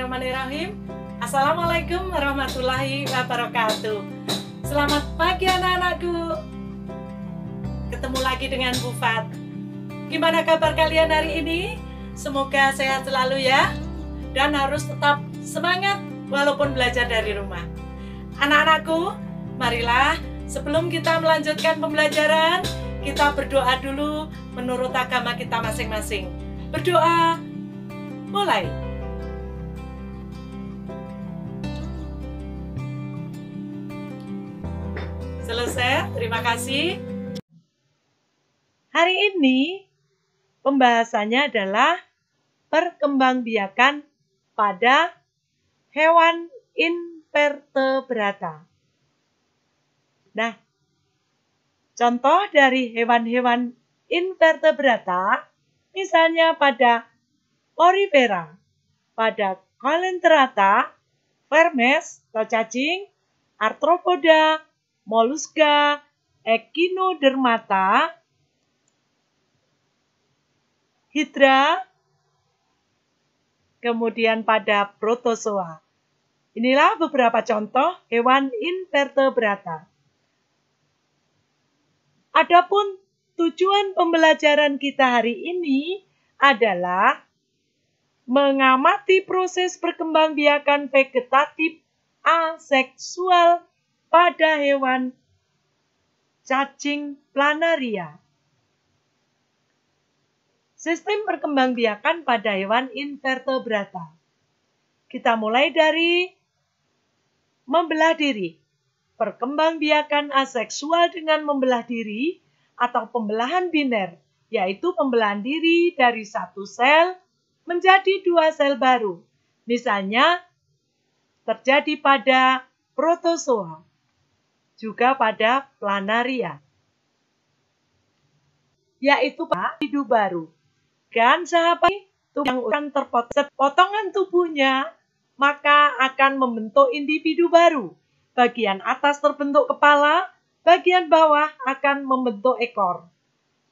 Bismillahirrahmanirrahim. Assalamualaikum warahmatullahi wabarakatuh. Selamat pagi anak-anakku. Ketemu lagi dengan Bu Fat. Gimana kabar kalian hari ini? Semoga sehat selalu ya. Dan harus tetap semangat walaupun belajar dari rumah. Anak-anakku, marilah sebelum kita melanjutkan pembelajaran, kita berdoa dulu menurut agama kita masing-masing. Berdoa, mulai. Selesai, terima kasih. Hari ini pembahasannya adalah perkembangbiakan pada hewan invertebrata. Nah, contoh dari hewan-hewan invertebrata, misalnya pada Porifera, pada Coelenterata, Vermes atau cacing, Arthropoda, Moluska, Echinodermata, Hydra, kemudian pada Protozoa. Inilah beberapa contoh hewan invertebrata. Adapun tujuan pembelajaran kita hari ini adalah mengamati proses perkembangbiakan vegetatif aseksual pada hewan cacing planaria. Sistem perkembangbiakan pada hewan invertebrata. Kita mulai dari membelah diri. Perkembangbiakan aseksual dengan membelah diri atau pembelahan biner, yaitu pembelahan diri dari satu sel menjadi dua sel baru. Misalnya terjadi pada protozoa, juga pada planaria, yaitu individu baru. Dan sahabat, tubuh yang akan terpotong potongan tubuhnya, maka akan membentuk individu baru. Bagian atas terbentuk kepala, bagian bawah akan membentuk ekor.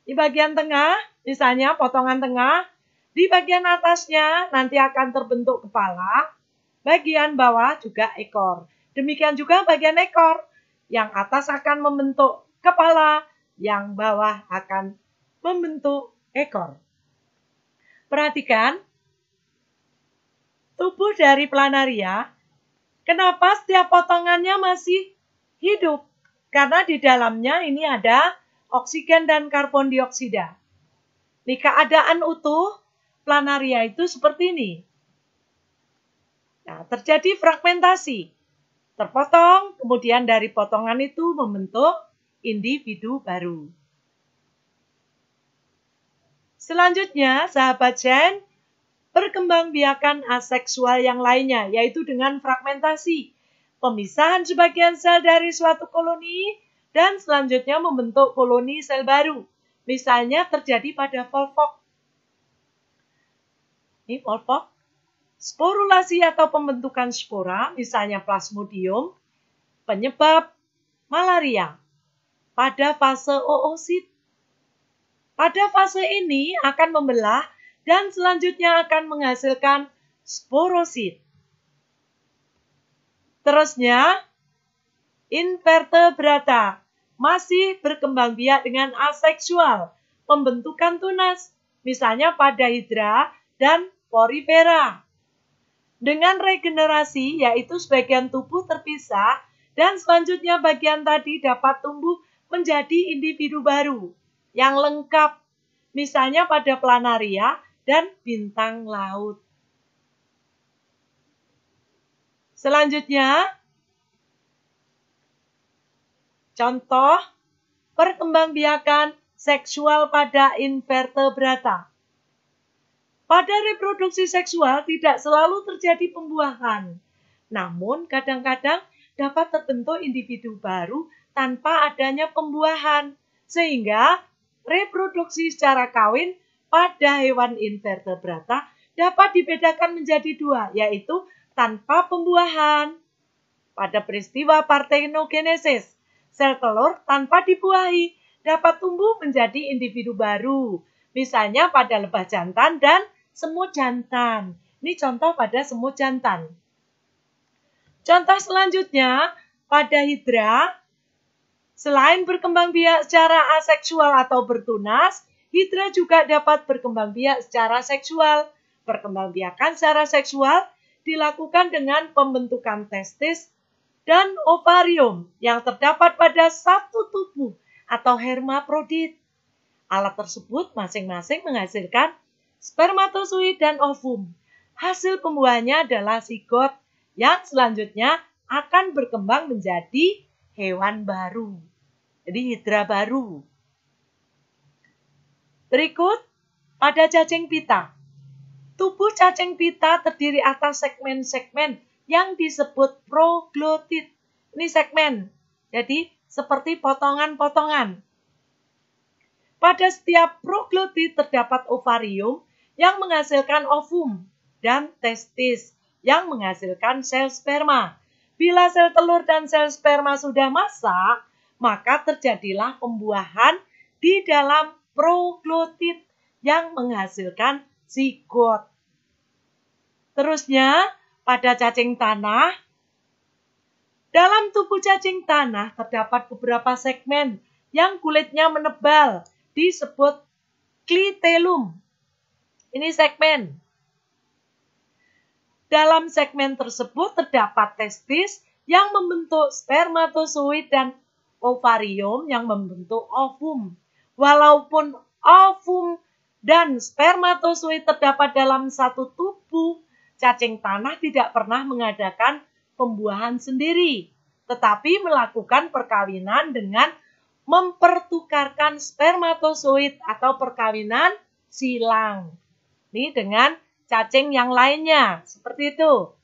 Di bagian tengah, misalnya potongan tengah, di bagian atasnya nanti akan terbentuk kepala, bagian bawah juga ekor. Demikian juga bagian ekor, yang atas akan membentuk kepala, yang bawah akan membentuk ekor. Perhatikan, tubuh dari planaria, kenapa setiap potongannya masih hidup? Karena di dalamnya ini ada oksigen dan karbon dioksida. Di keadaan utuh, planaria itu seperti ini. Nah, terjadi fragmentasi. Terpotong, kemudian dari potongan itu membentuk individu baru. Selanjutnya, sahabat Jen, perkembangbiakan aseksual yang lainnya, yaitu dengan fragmentasi. Pemisahan sebagian sel dari suatu koloni, dan selanjutnya membentuk koloni sel baru. Misalnya terjadi pada Volvox. Ini Volvox. Sporulasi atau pembentukan spora, misalnya Plasmodium, penyebab malaria pada fase oosit. Pada fase ini akan membelah dan selanjutnya akan menghasilkan sporosit. Terusnya, invertebrata masih berkembang biak dengan aseksual, pembentukan tunas, misalnya pada Hydra dan Porifera. Dengan regenerasi, yaitu sebagian tubuh terpisah, dan selanjutnya bagian tadi dapat tumbuh menjadi individu baru yang lengkap, misalnya pada planaria dan bintang laut. Selanjutnya, contoh perkembangbiakan seksual pada invertebrata. Pada reproduksi seksual tidak selalu terjadi pembuahan, namun kadang-kadang dapat terbentuk individu baru tanpa adanya pembuahan, sehingga reproduksi secara kawin pada hewan invertebrata dapat dibedakan menjadi dua, yaitu tanpa pembuahan. Pada peristiwa parthenogenesis, sel telur tanpa dibuahi dapat tumbuh menjadi individu baru, misalnya pada lebah jantan dan semut jantan. Ini contoh pada semut jantan. Contoh selanjutnya, pada hidra, selain berkembang biak secara aseksual atau bertunas, hidra juga dapat berkembang biak secara seksual. Perkembangbiakan secara seksual dilakukan dengan pembentukan testis dan ovarium yang terdapat pada satu tubuh atau hermafrodit. Alat tersebut masing-masing menghasilkan spermatozoid dan ovum. Hasil pembuahannya adalah zigot yang selanjutnya akan berkembang menjadi hewan baru. Jadi hidra baru. Berikut pada cacing pita. Tubuh cacing pita terdiri atas segmen-segmen yang disebut proglotit. Ini segmen, jadi seperti potongan-potongan. Pada setiap proglotit terdapat ovarium yang menghasilkan ovum dan testis yang menghasilkan sel sperma. Bila sel telur dan sel sperma sudah masak, maka terjadilah pembuahan di dalam proglotit yang menghasilkan zigot. Terusnya, pada cacing tanah, dalam tubuh cacing tanah terdapat beberapa segmen yang kulitnya menebal, disebut klitelum. Ini segmen. Dalam segmen tersebut terdapat testis yang membentuk spermatozoid dan ovarium yang membentuk ovum. Walaupun ovum dan spermatozoid terdapat dalam satu tubuh, cacing tanah tidak pernah mengadakan pembuahan sendiri, tetapi melakukan perkawinan dengan mempertukarkan spermatozoid atau perkawinan silang. Ini dengan cacing yang lainnya, seperti itu.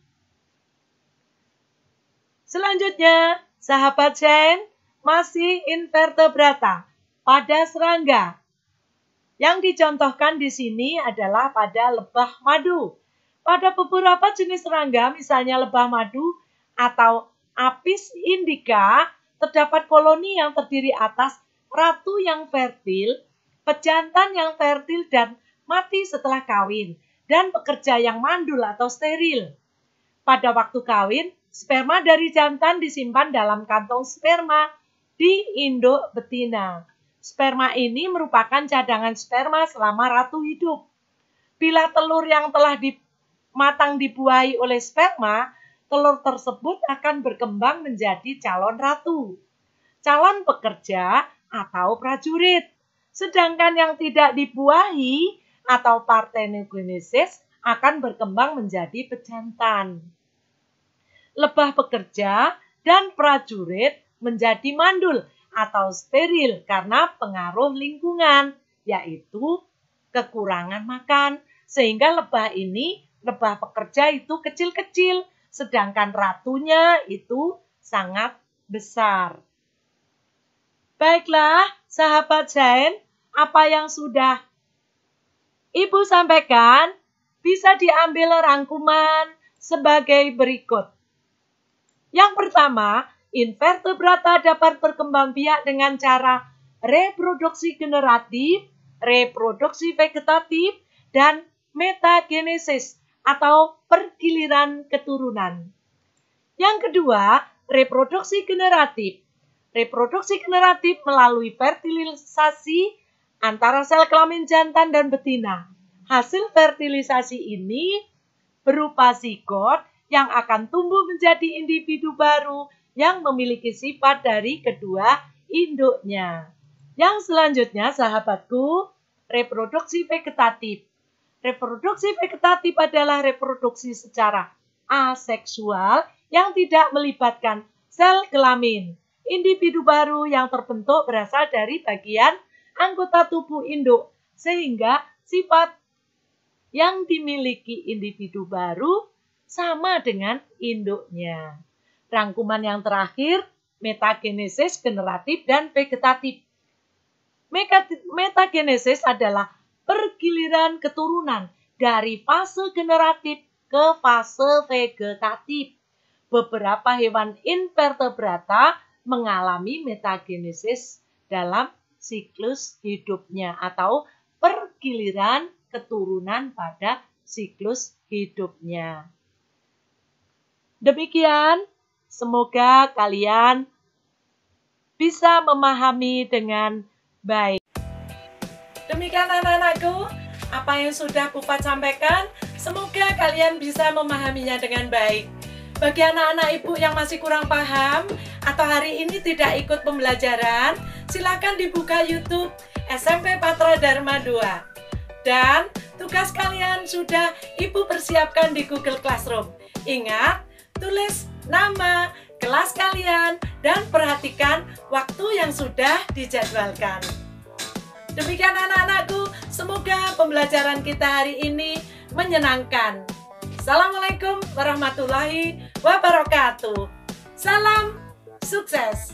Selanjutnya, sahabat Sains, masih invertebrata pada serangga. Yang dicontohkan di sini adalah pada lebah madu. Pada beberapa jenis serangga, misalnya lebah madu atau Apis indica, terdapat koloni yang terdiri atas ratu yang fertil, pejantan yang fertil dan mati setelah kawin, dan pekerja yang mandul atau steril. Pada waktu kawin, sperma dari jantan disimpan dalam kantong sperma di induk betina. Sperma ini merupakan cadangan sperma selama ratu hidup. Bila telur yang telah matang dibuahi oleh sperma, telur tersebut akan berkembang menjadi calon ratu, calon pekerja atau prajurit. Sedangkan yang tidak dibuahi atau parthenogenesis akan berkembang menjadi pejantan. Lebah pekerja dan prajurit menjadi mandul atau steril karena pengaruh lingkungan, yaitu kekurangan makan. Sehingga lebah pekerja itu kecil-kecil, sedangkan ratunya itu sangat besar. Baiklah, sahabat Sains, apa yang sudah Ibu sampaikan bisa diambil rangkuman sebagai berikut. Yang pertama, invertebrata dapat berkembang biak dengan cara reproduksi generatif, reproduksi vegetatif, dan metagenesis atau pergiliran keturunan. Yang kedua, reproduksi generatif. Reproduksi generatif melalui fertilisasi antara sel kelamin jantan dan betina. Hasil fertilisasi ini berupa zigot yang akan tumbuh menjadi individu baru yang memiliki sifat dari kedua induknya. Yang selanjutnya, sahabatku, reproduksi vegetatif. Reproduksi vegetatif adalah reproduksi secara aseksual yang tidak melibatkan sel kelamin. Individu baru yang terbentuk berasal dari bagian anggota tubuh induk, sehingga sifat yang dimiliki individu baru sama dengan induknya. Rangkuman yang terakhir, metagenesis generatif dan vegetatif. Metagenesis adalah pergiliran keturunan dari fase generatif ke fase vegetatif. Beberapa hewan invertebrata mengalami metagenesis dalam siklus hidupnya atau pergiliran keturunan pada siklus hidupnya. Demikian, semoga kalian bisa memahami dengan baik. Demikian anak-anakku, apa yang sudah Pufat sampaikan, semoga kalian bisa memahaminya dengan baik. Bagi anak-anak ibu yang masih kurang paham atau hari ini tidak ikut pembelajaran, silakan dibuka YouTube SMP Patra Dharma 2. Dan tugas kalian sudah ibu persiapkan di Google Classroom. Ingat, tulis nama, kelas kalian, dan perhatikan waktu yang sudah dijadwalkan. Demikian anak-anakku, semoga pembelajaran kita hari ini menyenangkan. Assalamualaikum warahmatullahi wabarakatuh. Salam sukses.